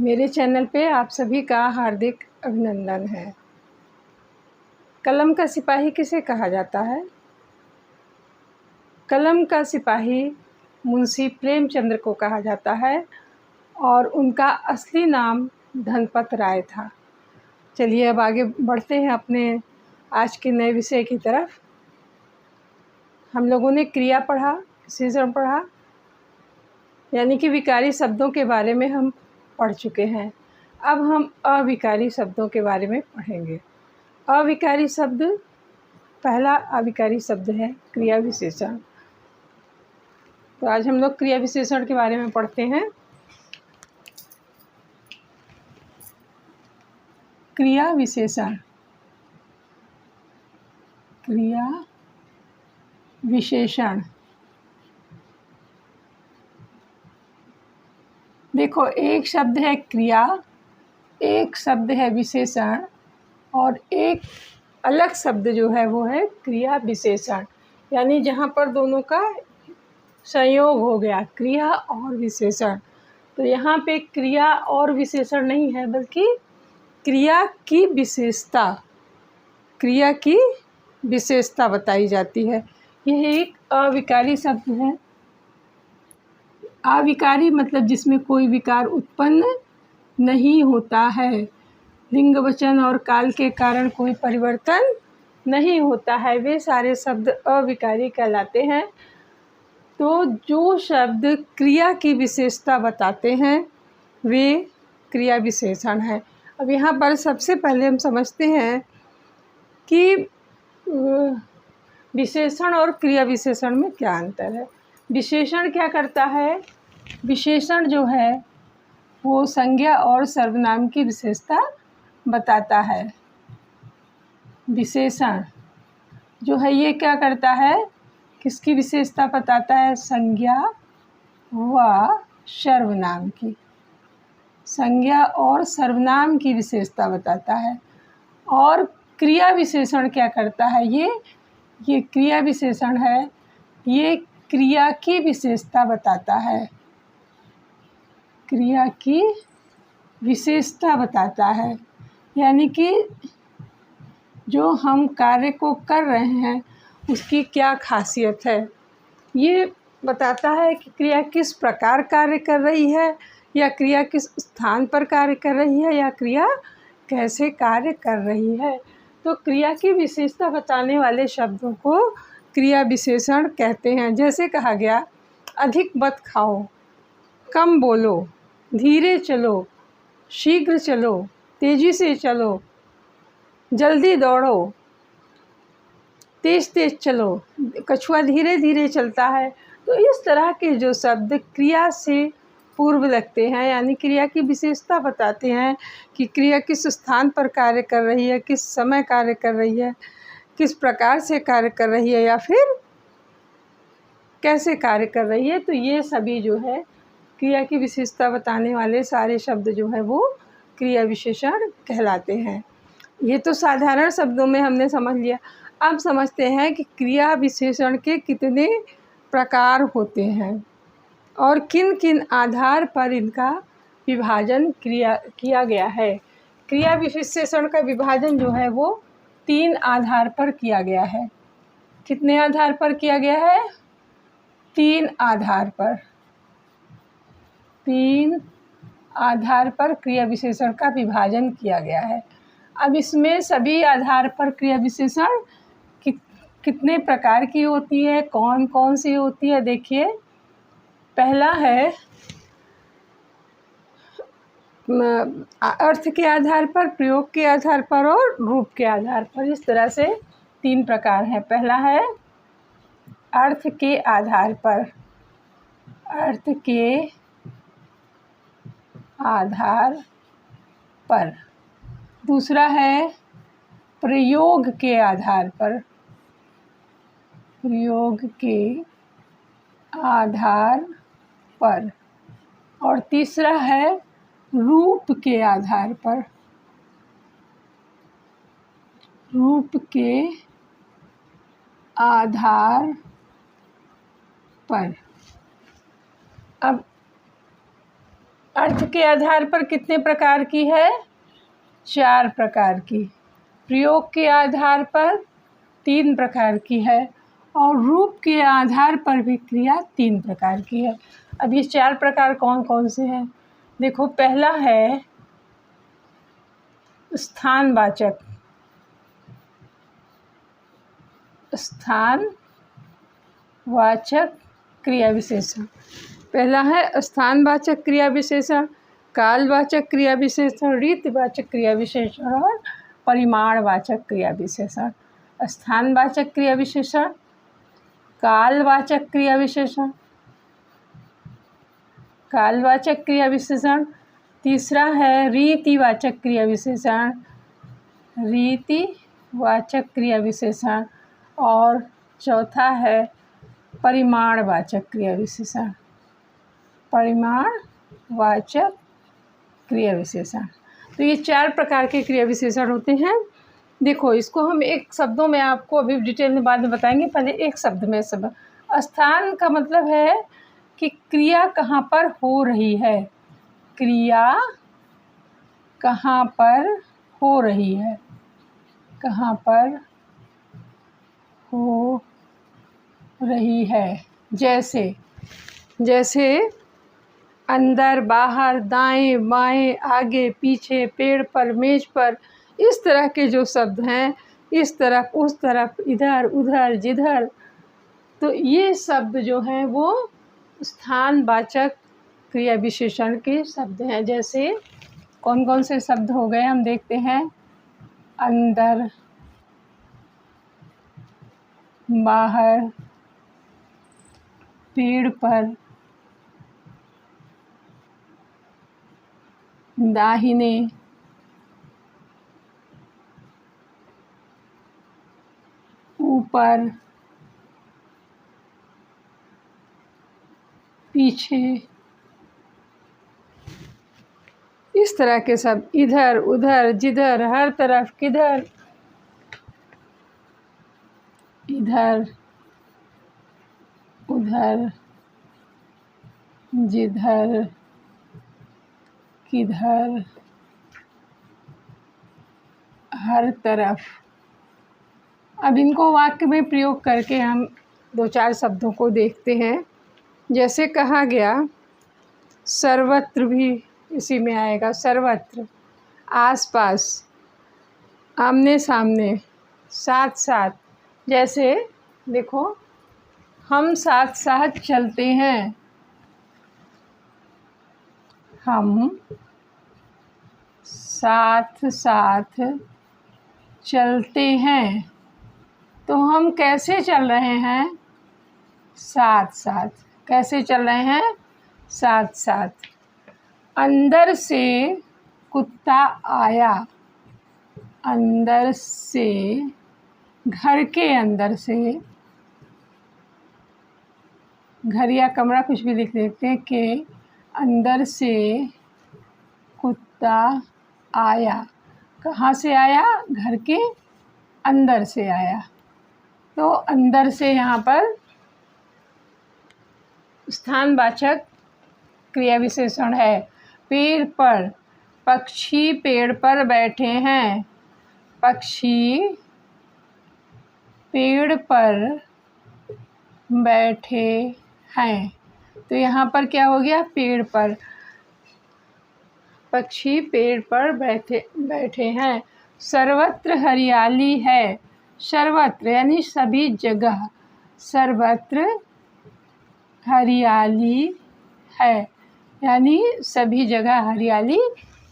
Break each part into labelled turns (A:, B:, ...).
A: मेरे चैनल पे आप सभी का हार्दिक अभिनंदन है। कलम का सिपाही किसे कहा जाता है? कलम का सिपाही मुंशी प्रेमचंद्र को कहा जाता है और उनका असली नाम धनपत राय था। चलिए अब आगे बढ़ते हैं अपने आज के नए विषय की तरफ। हम लोगों ने क्रिया पढ़ा, विशेषण पढ़ा, यानी कि विकारी शब्दों के बारे में हम पढ़ चुके हैं। अब हम अविकारी शब्दों के बारे में पढ़ेंगे। अविकारी शब्द, पहला अविकारी शब्द है क्रिया विशेषण। तो आज हम लोग क्रिया विशेषण के बारे में पढ़ते हैं। क्रिया विशेषण, क्रिया विशेषण। देखो, एक शब्द है क्रिया, एक शब्द है विशेषण और एक अलग शब्द जो है वो है क्रिया विशेषण, यानी जहाँ पर दोनों का संयोग हो गया, क्रिया और विशेषण। तो यहाँ पे क्रिया और विशेषण नहीं है, बल्कि क्रिया की विशेषता, क्रिया की विशेषता बताई जाती है। यह एक अविकारी शब्द है। अविकारी मतलब जिसमें कोई विकार उत्पन्न नहीं होता है, लिंग वचन और काल के कारण कोई परिवर्तन नहीं होता है, वे सारे शब्द अविकारी कहलाते हैं। तो जो शब्द क्रिया की विशेषता बताते हैं वे क्रिया विशेषण है। अब यहाँ पर सबसे पहले हम समझते हैं कि विशेषण और क्रिया विशेषण में क्या अंतर है। विशेषण क्या करता है? विशेषण जो है वो संज्ञा और सर्वनाम की विशेषता बताता है। विशेषण जो है ये क्या करता है? किसकी विशेषता बताता है? संज्ञा व सर्वनाम की, संज्ञा और सर्वनाम की विशेषता बताता है। और क्रिया विशेषण क्या करता है? ये क्रिया विशेषण है, ये क्रिया की विशेषता बताता है, क्रिया की विशेषता बताता है। यानी कि जो हम कार्य को कर रहे हैं उसकी क्या खासियत है, ये बताता है कि क्रिया किस प्रकार कार्य कर रही है, या क्रिया किस स्थान पर कार्य कर रही है, या क्रिया कैसे कार्य कर रही है। तो क्रिया की विशेषता बताने वाले शब्दों को क्रिया विशेषण कहते हैं। जैसे कहा गया, अधिक मत खाओ, कम बोलो, धीरे चलो, शीघ्र चलो, तेज़ी से चलो, जल्दी दौड़ो, तेज़ तेज़ चलो, कछुआ धीरे धीरे चलता है। तो इस तरह के जो शब्द क्रिया से पूर्व लगते हैं, यानी क्रिया की विशेषता बताते हैं कि क्रिया किस स्थान पर कार्य कर रही है, किस समय कार्य कर रही है, किस प्रकार से कार्य कर रही है, या फिर कैसे कार्य कर रही है। तो ये सभी जो है क्रिया की विशेषता बताने वाले सारे शब्द जो है वो क्रिया विशेषण कहलाते हैं। ये तो साधारण शब्दों में हमने समझ लिया। अब समझते हैं कि क्रिया विशेषण के कितने प्रकार होते हैं और किन किन आधार पर इनका विभाजन किया गया है। क्रिया विशेषण का विभाजन जो है वो 3 आधार पर किया गया है। कितने आधार पर किया गया है? 3 आधार पर। 3 आधार पर क्रिया विशेषण का विभाजन किया गया है। अब इसमें सभी आधार पर क्रिया विशेषण कितने प्रकार की होती है, कौन कौन सी होती है? देखिए, पहला है अर्थ के आधार पर, प्रयोग के आधार पर और रूप के आधार पर। इस तरह से 3 प्रकार हैं। पहला है अर्थ के आधार पर, अर्थ के आधार पर। दूसरा है प्रयोग के आधार पर, प्रयोग के आधार पर। और तीसरा है रूप के आधार पर, रूप के आधार पर। अब अर्थ के आधार पर कितने प्रकार की है? 4 प्रकार की। प्रयोग के आधार पर 3 प्रकार की है और रूप के आधार पर भी क्रिया 3 प्रकार की है। अब ये 4 प्रकार कौन कौन से हैं? देखो, पहला है स्थानवाचक। स्थानवाचक क्रिया विशेषण। पहला है स्थानवाचक क्रिया विशेषण, कालवाचक क्रिया विशेषण, रीतिवाचक क्रिया विशेषण और परिमाणवाचक क्रिया विशेषण। स्थानवाचक क्रिया विशेषण, कालवाचक क्रिया विशेषण, कालवाचक क्रिया विशेषण। तीसरा है रीतिवाचक क्रिया विशेषण, रीतिवाचक क्रिया विशेषण और चौथा है परिमाणवाचक क्रिया विशेषण, परिमाणवाचक क्रिया विशेषण। तो ये 4 प्रकार के क्रिया विशेषण होते हैं। देखो, इसको हम एक शब्दों में आपको अभी डिटेल में बाद में बताएंगे, पहले एक शब्द में सब। स्थान का मतलब है कि क्रिया कहाँ पर हो रही है, क्रिया कहाँ पर हो रही है, कहाँ पर हो रही है। जैसे अंदर, बाहर, दाएं, बाएं, आगे, पीछे, पेड़ पर, मेज पर, इस तरह के जो शब्द हैं, इस तरफ, उस तरफ, इधर, उधर, जिधर, तो ये शब्द जो हैं वो स्थानवाचक क्रिया विशेषण के शब्द हैं। जैसे कौन कौन से शब्द हो गए हम देखते हैं। अंदर, बाहर, पेड़ पर, दाहिने, ऊपर, पीछे, इस तरह के सब, इधर, उधर, जिधर, हर तरफ, किधर, इधर, उधर, जिधर, किधर, हर तरफ। अब इनको वाक्य में प्रयोग करके हम 2-4 शब्दों को देखते हैं। जैसे कहा गया, सर्वत्र भी इसी में आएगा। सर्वत्र, आसपास, आमने सामने, साथ साथ। जैसे देखो, हम साथ साथ चलते हैं, हम साथ साथ चलते हैं। तो हम कैसे चल रहे हैं? साथ साथ। कैसे चल रहे हैं? साथ साथ। अंदर से कुत्ता आया, अंदर से, घर के अंदर से, घर या कमरा कुछ भी लिख देते हैं, के अंदर से कुत्ता आया। कहाँ से आया? घर के अंदर से आया। तो अंदर से यहाँ पर स्थानवाचक क्रिया विशेषण है। पेड़ पर, पक्षी पेड़ पर बैठे हैं, पक्षी पेड़ पर बैठे हैं। तो यहाँ पर क्या हो गया? पेड़ पर, पक्षी पेड़ पर बैठे हैं। सर्वत्र हरियाली है, सर्वत्र यानी सभी जगह, सर्वत्र हरियाली है यानी सभी जगह हरियाली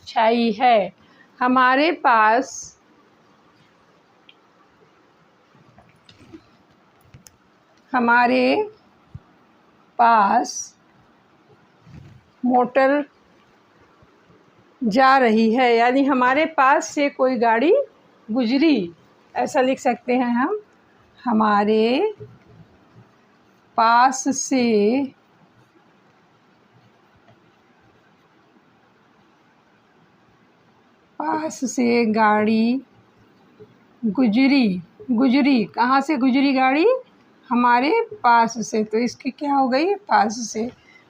A: छाई है। हमारे पास मोटर जा रही है, यानी हमारे पास से कोई गाड़ी गुजरी, ऐसा लिख सकते हैं हम। हमारे पास से गाड़ी गुजरी। कहाँ से गुजरी गाड़ी? हमारे पास से। तो इसकी क्या हो गई? पास से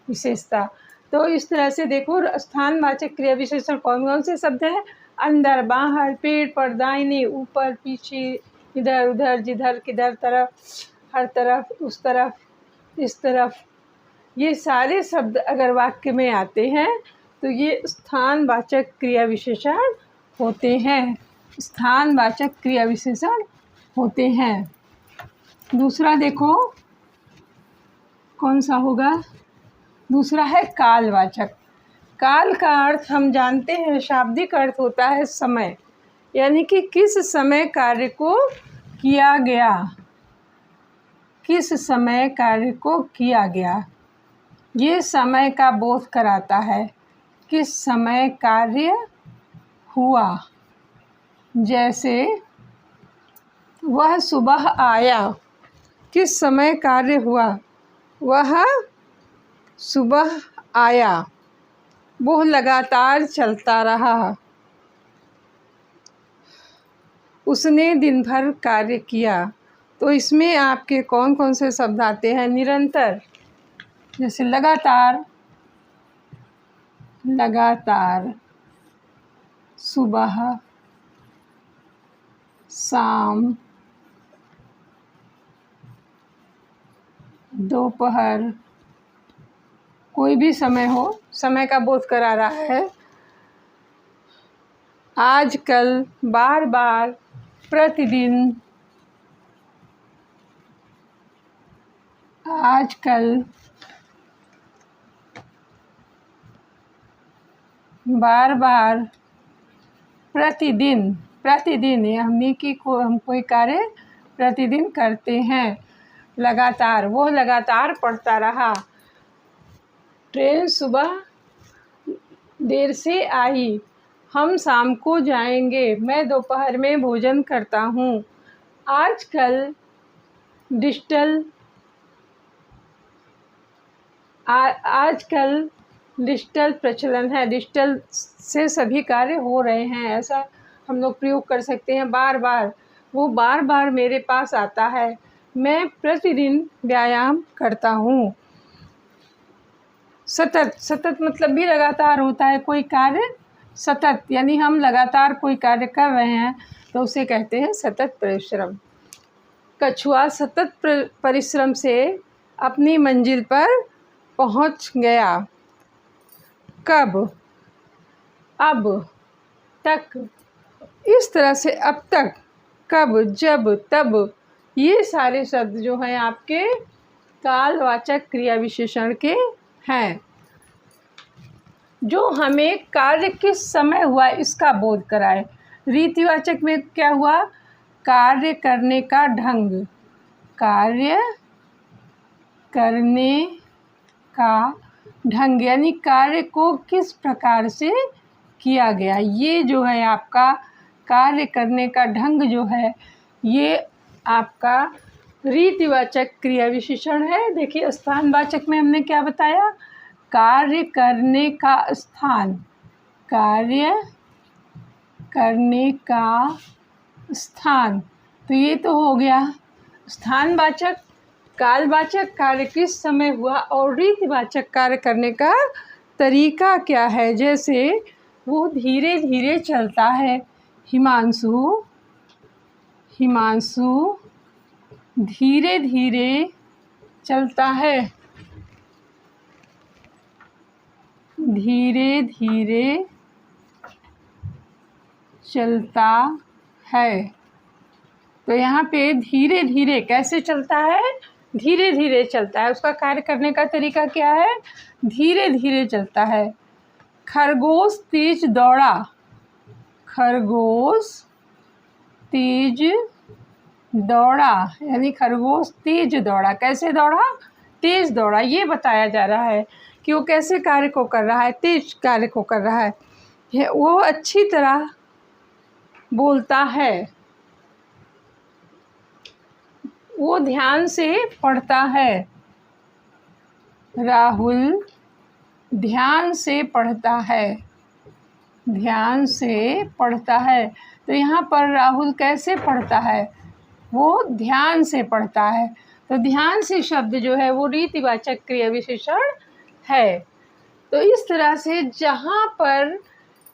A: विशेषता। तो इस तरह से देखो स्थानवाचक क्रिया विशेषण कौन कौन से शब्द हैं? अंदर, बाहर, पेड़ पर, दाहिने, ऊपर, पीछे, इधर उधर, जिधर किधर, तरफ, हर तरफ, उस तरफ, इस तरफ। ये सारे शब्द अगर वाक्य में आते हैं तो ये स्थानवाचक क्रिया विशेषण होते हैं। स्थानवाचक क्रिया विशेषण होते हैं। दूसरा देखो कौन सा होगा? दूसरा है कालवाचक। काल का अर्थ हम जानते हैं, शाब्दिक अर्थ होता है समय, यानी कि किस समय कार्य को किया गया, किस समय कार्य को किया गया। ये समय का बोध कराता है, किस समय कार्य हुआ। जैसे वह सुबह आया, किस समय कार्य हुआ? वह सुबह आया। वो लगातार चलता रहा, उसने दिन भर कार्य किया। तो इसमें आपके कौन कौन से शब्द आते हैं? निरंतर, जैसे लगातार, लगातार, सुबह, शाम, दोपहर, कोई भी समय हो, समय का बोध करा रहा है। आजकल, बार बार, प्रतिदिन, आजकल, बार बार, प्रतिदिन, प्रतिदिन हमने कि हम कोई कार्य प्रतिदिन करते हैं। लगातार, वो लगातार पढ़ता रहा। ट्रेन सुबह देर से आई, हम शाम को जाएंगे, मैं दोपहर में भोजन करता हूँ। आजकल डिजिटल, आजकल डिजिटल प्रचलन है, डिजिटल से सभी कार्य हो रहे हैं, ऐसा हम लोग प्रयोग कर सकते हैं। बार बार, वो बार बार मेरे पास आता है, मैं प्रतिदिन व्यायाम करता हूँ। सतत, सतत मतलब भी लगातार होता है कोई कार्य, सतत यानी हम लगातार कोई कार्य कर रहे हैं तो उसे कहते हैं सतत परिश्रम। कछुआ सतत परिश्रम से अपनी मंजिल पर पहुंच गया। कब, अब, तक, इस तरह से अब तक, कब, जब, तब, ये सारे शब्द जो हैं आपके कालवाचक क्रिया विशेषण के हैं, जो हमें कार्य किस समय हुआ इसका बोध कराए। रीतिवाचक में क्या हुआ? कार्य करने का ढंग, कार्य करने का ढंग, यानी कार्य को किस प्रकार से किया गया। ये जो है आपका कार्य करने का ढंग जो है, ये आपका रीतिवाचक क्रिया विशेषण है। देखिए स्थानवाचक में हमने क्या बताया? कार्य करने का स्थान, कार्य करने का स्थान, तो ये तो हो गया स्थानवाचक। कालवाचक कार्य किस समय हुआ, और रीतिवाचक कार्य करने का तरीका क्या है। जैसे वो धीरे धीरे चलता है, हिमांशु, हिमांशु धीरे धीरे चलता है, धीरे धीरे चलता है। तो यहाँ पे धीरे धीरे कैसे चलता है? धीरे धीरे चलता है, उसका कार्य करने का तरीका क्या है? धीरे धीरे चलता है। खरगोश तेज दौड़ा, खरगोश तेज दौड़ा, यानी खरगोश तेज दौड़ा। कैसे दौड़ा? तेज दौड़ा। ये बताया जा रहा है कि वो कैसे कार्य को कर रहा है, तेज कार्य को कर रहा है। वो अच्छी तरह बोलता है, वो ध्यान से पढ़ता है। राहुल ध्यान से पढ़ता है, ध्यान से पढ़ता है। तो यहाँ पर राहुल कैसे पढ़ता है? वो ध्यान से पढ़ता है। तो ध्यान से शब्द जो है वो रीतिवाचक क्रिया विशेषण है। तो इस तरह से जहाँ पर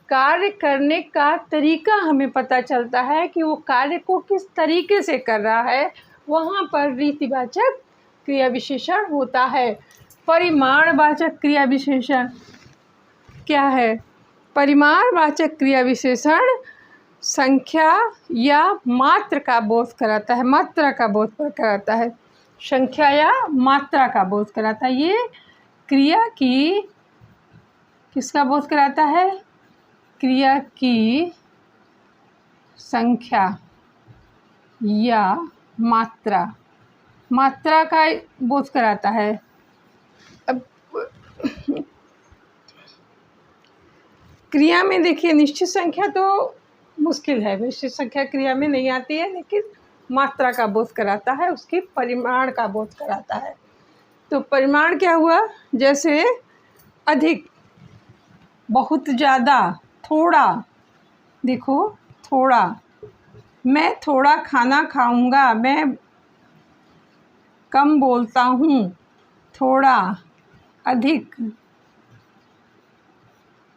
A: कार्य करने का तरीका हमें पता चलता है कि वो कार्य को किस तरीके से कर रहा है, वहाँ पर रीतिवाचक क्रिया विशेषण होता है। परिमाणवाचक क्रिया विशेषण क्या है? परिमाणवाचक क्रिया विशेषण संख्या या मात्रा का बोध कराता है, मात्रा का बोध कराता है, संख्या या मात्रा का बोध कराता है। ये क्रिया की किसका बोध कराता है? क्रिया की संख्या या मात्रा का बोध कराता है। अब क्रिया में देखिए निश्चित संख्या तो मुश्किल है, निश्चित संख्या क्रिया में नहीं आती है, लेकिन मात्रा का बोध कराता है, उसकी परिमाण का बोध कराता है। तो परिमाण क्या हुआ? जैसे अधिक, बहुत ज़्यादा, थोड़ा। देखो थोड़ा, मैं थोड़ा खाना खाऊंगा, मैं कम बोलता हूँ। थोड़ा, अधिक,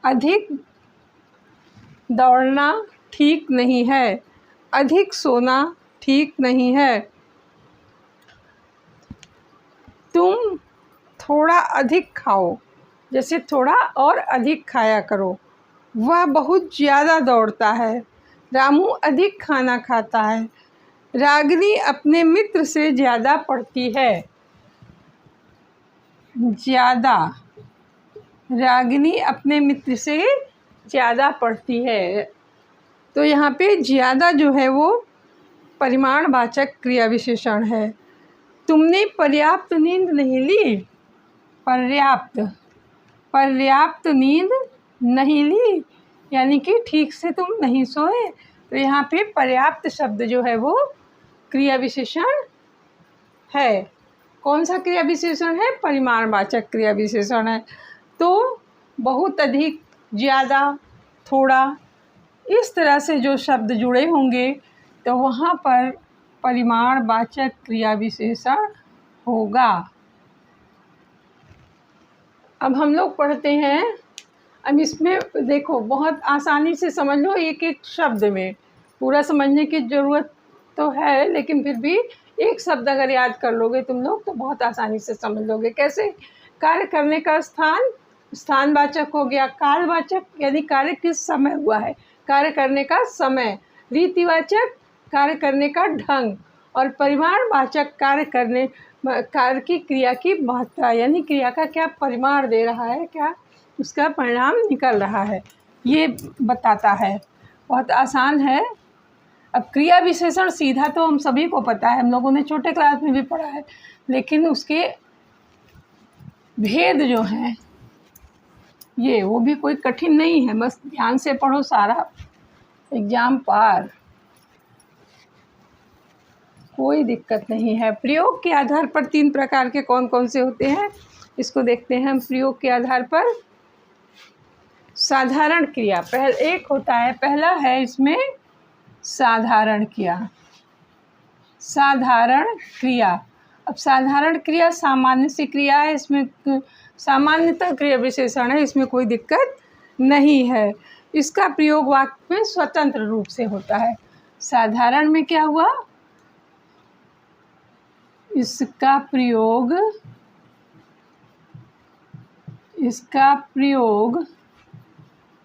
A: अधिक दौड़ना ठीक नहीं है, अधिक सोना ठीक नहीं है। तुम थोड़ा अधिक खाओ, जैसे थोड़ा और अधिक खाया करो। वह बहुत ज़्यादा दौड़ता है, रामू अधिक खाना खाता है। रागिनी अपने मित्र से ज़्यादा पढ़ती है। ज़्यादा, रागिनी अपने मित्र से ज़्यादा पढ़ती है। तो यहाँ पे ज़्यादा जो है वो परिमाणवाचक क्रिया विशेषण है। तुमने पर्याप्त नींद नहीं ली, पर्याप्त नींद नहीं ली यानी कि ठीक से तुम नहीं सोए। तो यहाँ पे पर्याप्त शब्द जो है वो क्रिया विशेषण है। कौन सा क्रिया विशेषण है? परिमाणवाचक क्रिया विशेषण है। तो बहुत अधिक, ज़्यादा, थोड़ा, इस तरह से जो शब्द जुड़े होंगे तो वहाँ पर परिमाणवाचक क्रिया विशेषण होगा। अब हम लोग पढ़ते हैं। अब इसमें देखो बहुत आसानी से समझ लो, एक एक शब्द में पूरा समझने की ज़रूरत तो है, लेकिन फिर भी एक शब्द अगर याद कर लोगे तुम लोग तो बहुत आसानी से समझ लोगे। कैसे? कार्य करने का स्थान, स्थानवाचक हो गया। कालवाचक यानी कार्य किस समय हुआ है, कार्य करने का समय। रीतिवाचक कार्य करने का ढंग। और परिमाणवाचक कार्य की क्रिया की मात्रा, यानी क्रिया का क्या परिमाण दे रहा है, क्या उसका परिणाम निकल रहा है, ये बताता है। बहुत आसान है। अब क्रिया विशेषण सीधा तो हम सभी को पता है, हम लोगों ने छोटे क्लास में भी पढ़ा है, लेकिन उसके भेद जो हैं ये वो भी कोई कठिन नहीं है, बस ध्यान से पढ़ो, सारा एग्जाम पार, कोई दिक्कत नहीं है। प्रयोग के आधार पर 3 प्रकार के कौन कौन से होते हैं इसको देखते हैं हम। प्रयोग के आधार पर साधारण क्रिया एक होता है, पहला है इसमें साधारण क्रिया। साधारण क्रिया, अब साधारण क्रिया सामान्य सी क्रिया है, इसमें सामान्यतः क्रिया विशेषण है, इसमें कोई दिक्कत नहीं है। इसका प्रयोग वाक्य में स्वतंत्र रूप से होता है। साधारण में क्या हुआ? इसका प्रयोग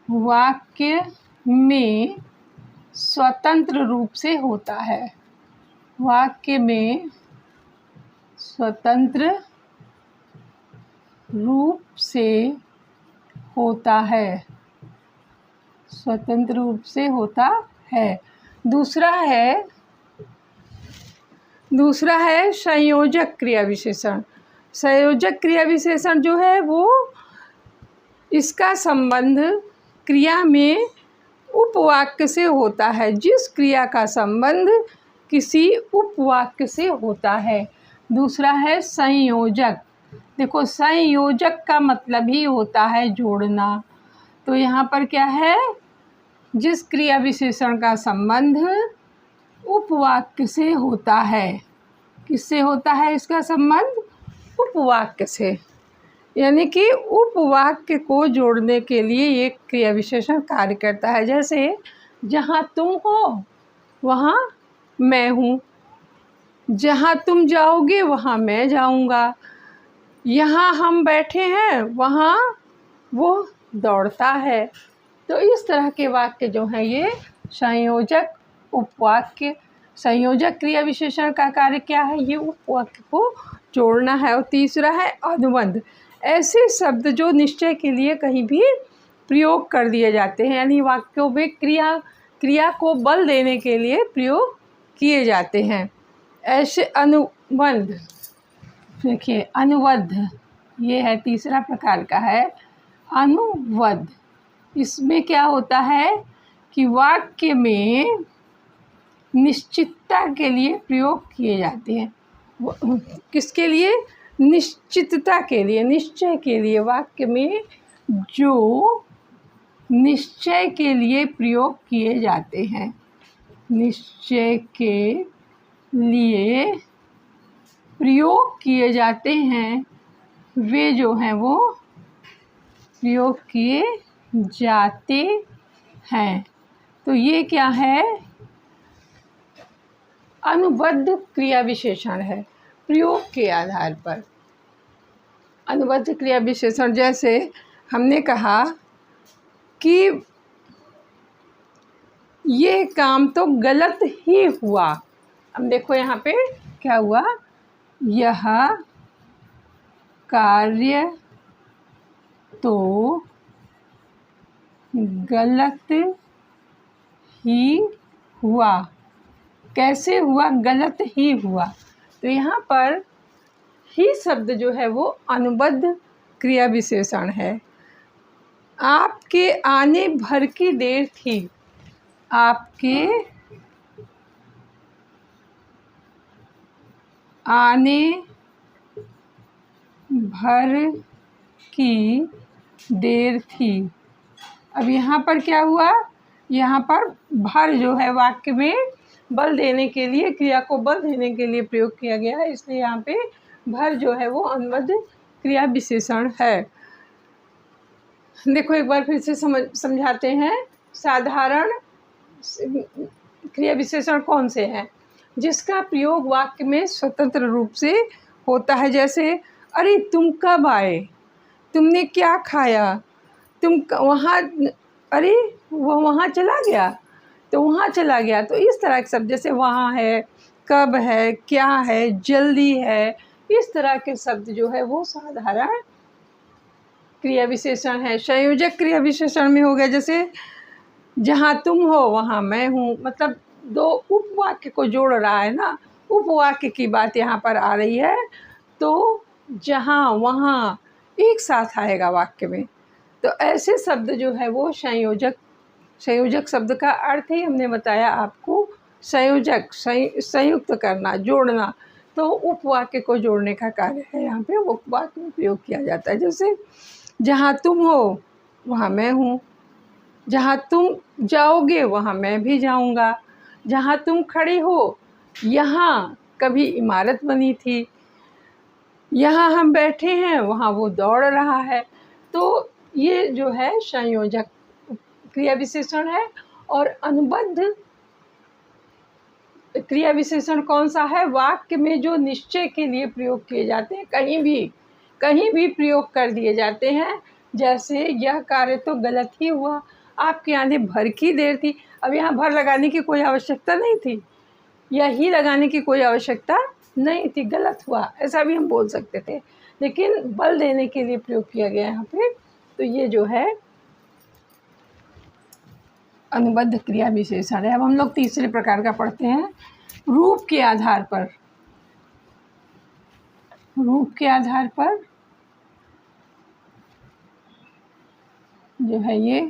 A: वाक्य में स्वतंत्र रूप से होता है। वाक्य में स्वतंत्र रूप से होता है, स्वतंत्र रूप से होता है। दूसरा है संयोजक क्रिया विशेषण। संयोजक क्रिया विशेषण जो है वो इसका संबंध क्रिया में उपवाक्य से होता है। जिस क्रिया का संबंध किसी उपवाक्य से होता है। दूसरा है संयोजक। देखो संयोजक का मतलब ही होता है जोड़ना। तो यहाँ पर क्या है? जिस क्रिया विशेषण का संबंध उपवाक्य से होता है। किससे होता है इसका संबंध? उपवाक्य से। यानी कि उपवाक्य को जोड़ने के लिए ये क्रिया विशेषण कार्य करता है। जैसे जहाँ तुम हो वहाँ मैं हूँ, जहाँ तुम जाओगे वहाँ मैं जाऊँगा, यहाँ हम बैठे हैं वहाँ वो दौड़ता है। तो इस तरह के वाक्य जो हैं ये संयोजक उपवाक्य, संयोजक क्रिया विशेषण का कार्य क्या है, ये उपवाक्य को जोड़ना है। और तीसरा है अनुबंध, ऐसे शब्द जो निश्चय के लिए कहीं भी प्रयोग कर दिए जाते हैं, यानी वाक्यों में क्रिया को बल देने के लिए प्रयोग किए जाते हैं, ऐसे अनुबंध। देखिए अनुबद्ध, ये है तीसरा प्रकार का है अनुबद्ध। इसमें क्या होता है कि वाक्य में निश्चितता के लिए प्रयोग किए जाते हैं। किसके लिए? निश्चितता के लिए, निश्चय के लिए। वाक्य में जो निश्चय के लिए प्रयोग किए जाते हैं, निश्चय के लिए प्रयोग किए जाते हैं, वे जो हैं वो प्रयोग किए जाते हैं। तो ये क्या है? अनुबद्ध क्रिया विशेषण है, प्रयोग के आधार पर। अनुबद्ध क्रिया विशेषण जैसे हमने कहा कि ये काम तो गलत ही हुआ। अब देखो यहाँ पे क्या हुआ, यह कार्य तो गलत ही हुआ। कैसे हुआ? गलत ही हुआ। तो यहाँ पर ही शब्द जो है वो अनुबद्ध क्रिया विशेषण है। आपके आने भर की देर थी, आपके आने भर की देर थी। अब यहाँ पर क्या हुआ? यहाँ पर भर जो है वाक्य में बल देने के लिए, क्रिया को बल देने के लिए प्रयोग किया गया है, इसलिए यहाँ पे भर जो है वो अनुबद्ध क्रिया विशेषण है। देखो एक बार फिर से समझाते हैं। साधारण क्रिया विशेषण कौन से हैं? जिसका प्रयोग वाक्य में स्वतंत्र रूप से होता है। जैसे अरे तुम कब आए, तुमने क्या खाया, तुम वहाँ, अरे वो वहाँ चला गया, तो वहाँ चला गया। तो इस तरह के शब्द जैसे वहाँ है, कब है, क्या है, जल्दी है, इस तरह के शब्द जो है वो साधारण क्रिया विशेषण है। संयोजक क्रिया विशेषण में हो गया जैसे जहाँ तुम हो वहाँ मैं हूँ, मतलब दो उपवाक्य को जोड़ रहा है ना, उपवाक्य की बात यहाँ पर आ रही है। तो जहाँ वहाँ एक साथ आएगा वाक्य में। तो ऐसे शब्द जो है वो संयोजक शब्द का अर्थ ही हमने बताया आपको, संयोजक, संयुक्त करना, जोड़ना। तो उपवाक्य को जोड़ने का कार्य है, यहाँ पे उपवाक्य में प्रयोग किया जाता है। जैसे जहाँ तुम हो वहाँ मैं हूँ, जहाँ तुम जाओगे वहाँ मैं भी जाऊँगा, जहाँ तुम खड़ी हो यहाँ कभी इमारत बनी थी, यहाँ हम बैठे हैं वहाँ वो दौड़ रहा है। तो ये जो है संयोजक क्रिया विशेषण है। और अनुबद्ध क्रिया विशेषण कौन सा है? वाक्य में जो निश्चय के लिए प्रयोग किए जाते हैं, कहीं भी प्रयोग कर दिए जाते हैं। जैसे यह कार्य तो गलत ही हुआ, आपके आने भर की देर थी। अब यहाँ भर लगाने की कोई आवश्यकता नहीं थी, या ही लगाने की कोई आवश्यकता नहीं थी, गलत हुआ ऐसा भी हम बोल सकते थे, लेकिन बल देने के लिए प्रयोग किया गया यहाँ पे। तो ये जो है अनुबद्ध क्रिया विशेषण है। अब हम लोग तीसरे प्रकार का पढ़ते हैं, रूप के आधार पर। रूप के आधार पर जो है ये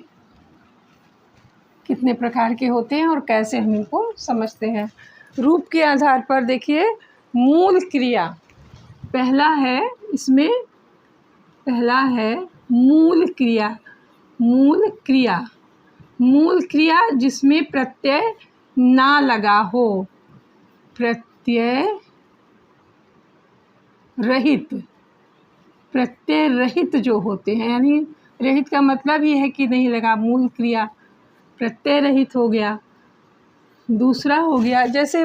A: कितने प्रकार के होते हैं और कैसे हम इनको समझते हैं। रूप के आधार पर देखिए, मूल क्रिया पहला है, इसमें पहला है मूल क्रिया। मूल क्रिया, मूल क्रिया जिसमें प्रत्यय ना लगा हो, प्रत्यय रहित, प्रत्यय रहित जो होते हैं, यानी रहित का मतलब ये है कि नहीं लगा, मूल क्रिया प्रत्यय रहित हो गया। दूसरा हो गया, जैसे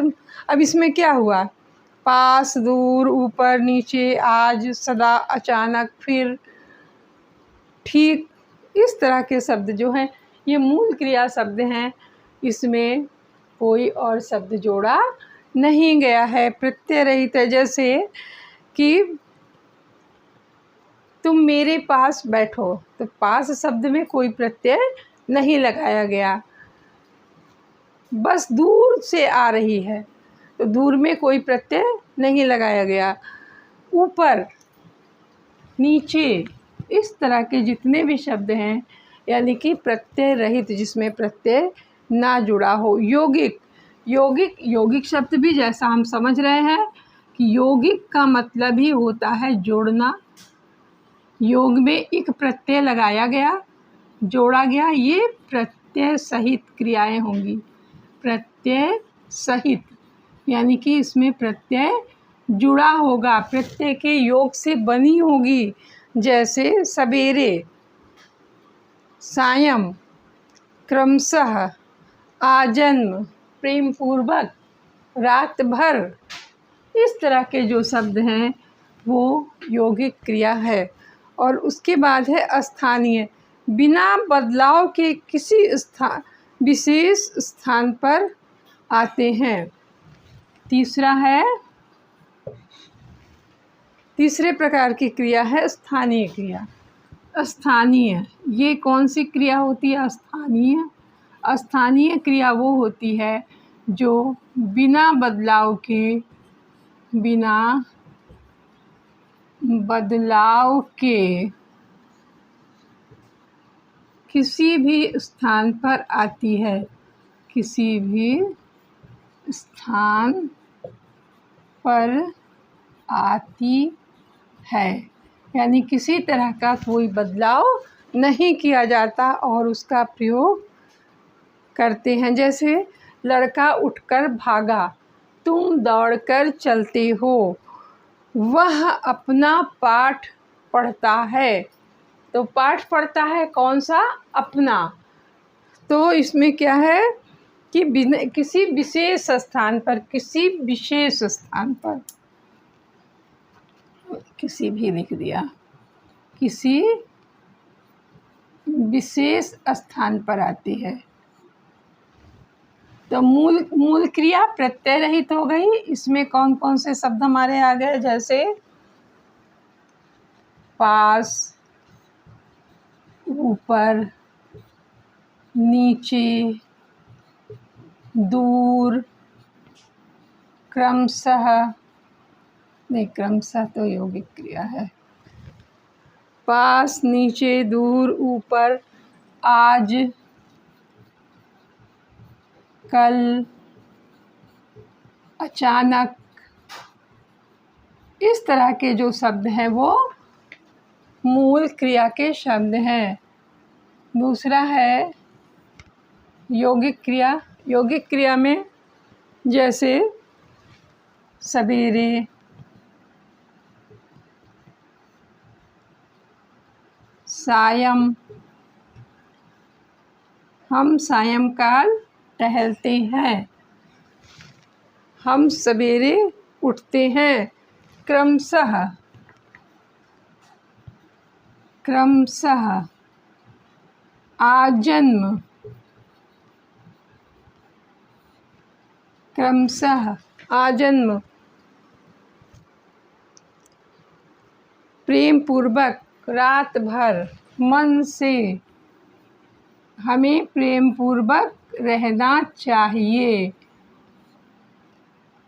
A: अब इसमें क्या हुआ, पास, दूर, ऊपर, नीचे, आज, सदा, अचानक, फिर, ठीक, इस तरह के शब्द जो हैं ये मूल क्रिया शब्द हैं। इसमें कोई और शब्द जोड़ा नहीं गया है, प्रत्यय रहित है। जैसे कि तुम मेरे पास बैठो, तो पास शब्द में कोई प्रत्यय नहीं लगाया गया, बस दूर से आ रही है तो दूर में कोई प्रत्यय नहीं लगाया गया। ऊपर, नीचे, इस तरह के जितने भी शब्द हैं यानी कि प्रत्यय रहित, जिसमें प्रत्यय ना जुड़ा हो। यौगिक, यौगिक शब्द भी जैसा हम समझ रहे हैं कि यौगिक का मतलब ही होता है जोड़ना। योग में एक प्रत्यय लगाया गया, जोड़ा गया, ये प्रत्यय सहित क्रियाएं होंगी। प्रत्यय सहित यानी कि इसमें प्रत्यय जुड़ा होगा, प्रत्यय के योग से बनी होगी। जैसे सवेरे, सायं, क्रमशः, आजन्म, प्रेम पूर्वक, रात भर, इस तरह के जो शब्द हैं वो यौगिक क्रिया है। और उसके बाद है स्थानीय, बिना बदलाव के किसी स्थान, विशेष स्थान पर आते हैं। तीसरा है, तीसरे प्रकार की क्रिया है स्थानीय क्रिया। स्थानीय, ये कौन सी क्रिया होती है? स्थानीय, स्थानीय क्रिया वो होती है जो बिना बदलाव के किसी भी स्थान पर आती है, किसी भी स्थान पर आती है, यानी किसी तरह का कोई बदलाव नहीं किया जाता और उसका प्रयोग करते हैं। जैसे लड़का उठकर भागा, तुम दौड़कर चलते हो, वह अपना पाठ पढ़ता है। तो पाठ पढ़ता है कौन सा? अपना। तो इसमें क्या है कि बिना किसी विशेष स्थान पर, किसी विशेष स्थान पर, किसी भी लिख दिया, किसी विशेष स्थान पर आती है। तो मूल क्रिया प्रत्यय रहित हो गई। इसमें कौन कौन से शब्द हमारे आ गए? जैसे पास, ऊपर, नीचे, दूर, क्रमशः, नहीं क्रमशः तो यौगिक क्रिया है। पास, नीचे, दूर, ऊपर, आज, कल, अचानक, इस तरह के जो शब्द हैं वो मूल क्रिया के शब्द हैं। दूसरा है यौगिक क्रिया। यौगिक क्रिया में जैसे सवेरे, सायं, हम सायंकाल टहलते हैं, हम सवेरे उठते हैं। क्रमशः, आजन्म, क्रमशः आजन्म, प्रेम पूर्वक, रात भर, मन से, हमें प्रेम पूर्वक रहना चाहिए,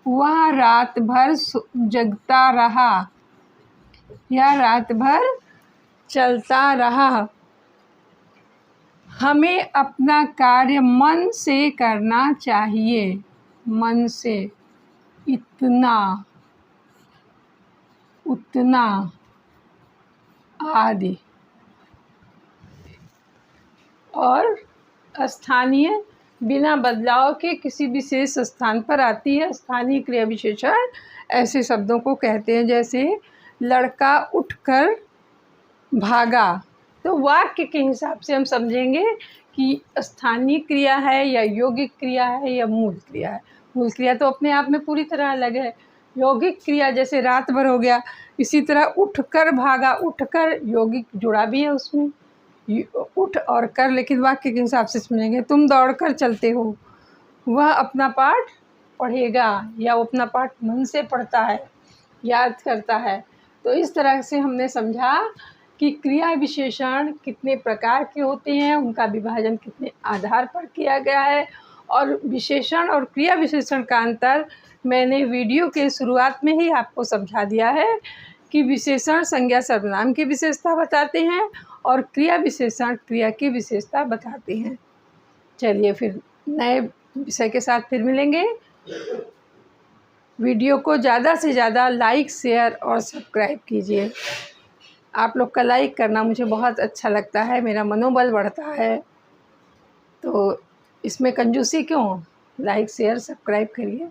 A: वह रात भर जगता रहा या रात भर चलता रहा, हमें अपना कार्य मन से करना चाहिए, मन से, इतना, उतना आदि। और स्थानीय, बिना बदलाव के किसी विशेष स्थान पर आती है। स्थानीय क्रिया विशेषण ऐसे शब्दों को कहते हैं। जैसे लड़का उठकर भागा। तो वाक्य के हिसाब से हम समझेंगे कि स्थानीय क्रिया है या यौगिक क्रिया है या मूल क्रिया है। मूल क्रिया तो अपने आप में पूरी तरह अलग है। यौगिक क्रिया जैसे रात भर हो गया, इसी तरह उठकर भागा, उठकर यौगिक जुड़ा भी है उसमें, उठ और कर, लेकिन वाक्य के हिसाब से समझेंगे। तुम दौड़कर चलते हो, वह अपना पाठ पढ़ेगा या वो अपना पाठ मन से पढ़ता है, याद करता है। तो इस तरह से हमने समझा कि क्रिया विशेषण कितने प्रकार के होते हैं, उनका विभाजन कितने आधार पर किया गया है, और विशेषण और क्रिया विशेषण का अंतर मैंने वीडियो के शुरुआत में ही आपको समझा दिया है कि विशेषण संज्ञा सर्वनाम की विशेषता बताते हैं और क्रिया विशेषण क्रिया की विशेषता बताते हैं। चलिए फिर नए विषय के साथ फिर मिलेंगे। वीडियो को ज़्यादा से ज़्यादा लाइक, शेयर और सब्सक्राइब कीजिए। आप लोग का लाइक करना मुझे बहुत अच्छा लगता है, मेरा मनोबल बढ़ता है। तो इसमें कंजूसी क्यों? लाइक, शेयर, सब्सक्राइब करिए।